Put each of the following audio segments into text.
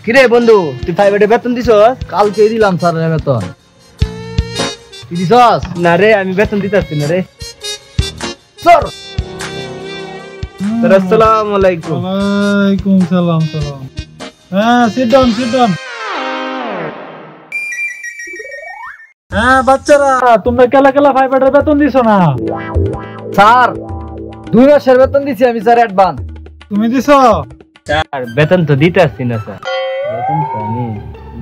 কিরে বন্ধু তুই প্রাইভেটে বেতন দিছস? কালকে দিলাম স্যার বেতন। তুই দিছস? না রে আমি বেতন দিতেছি না রে। স্যার আসসালামু আলাইকুম। ওয়ালাইকুম সালাম। হ্যাঁ সিট ডাউন। হ্যাঁ বাচ্চারা তোমরা কেলা প্রাইভেটের বেতন দিছো না? স্যার 2 মাসের বেতন দিছি আমি স্যার অ্যাডভান্স। তুমি দিছো? স্যার বেতন তো দিতেছি না স্যার। বেতন তো আমি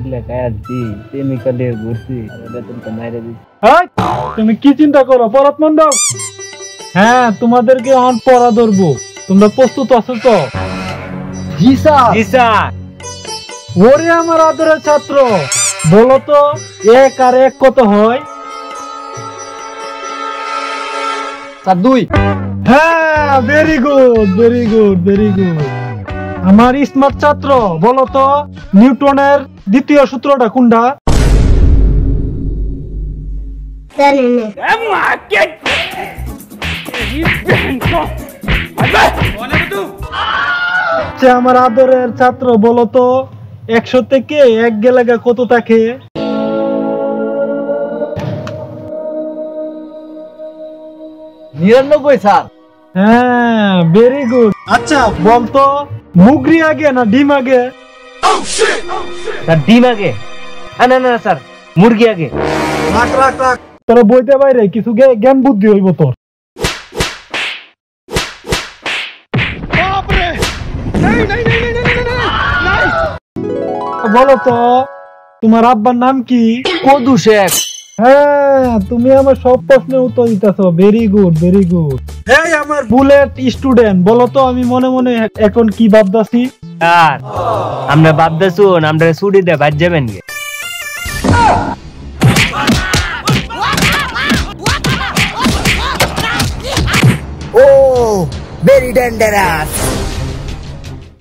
দিলে কায়াছি কেমিক্যালে ঘুরছি আর বেতন তো মাইরে দিছি। এই তুমি কি চিন্তা করো পরাত মণ্ডপ? হ্যাঁ তোমাদেরকে অন পড়া ধরবো, তোমরা প্রস্তুত আছো তো? জি স্যার। জি স্যার। ওরে আমার আদরের ছাত্র বলো তো 1 আর 1 কত হয়? স্যার 2। হ্যাঁ ভেরি গুড। আমার স্মার্ট ছাত্র বলো তো নিউটনের দ্বিতীয় সূত্রটা কোনটা? আমার আদরের ছাত্র বলো তো 100 থেকে 1 গেলে কত থাকে? 99 স্যার। হ্যাঁ ভেরি গুড। আচ্ছা বলতো মুগরি আগে না ডিম আগে? স্যার ডিম আগে। না স্যার মুরগি আগে। রাখ তোরা বইতে বাইরে কিছু জ্ঞান বুদ্ধি হইব তোর। বলো তো তোমার আব্বার নাম কি? কদু শেখ। হ্যাঁ তুমি আমার সব প্রশ্নের উত্তর দিতেছো। Very good. এই আমার বুলেট স্টুডেন্ট বলো তো আমি মনে মনে এখন কি ভাবতাছি? স্যার আমরা ভাবতেছুন আমরা ছুটি দে বাদ যাবেন গে। ও ভেরি ডেঞ্জারাস।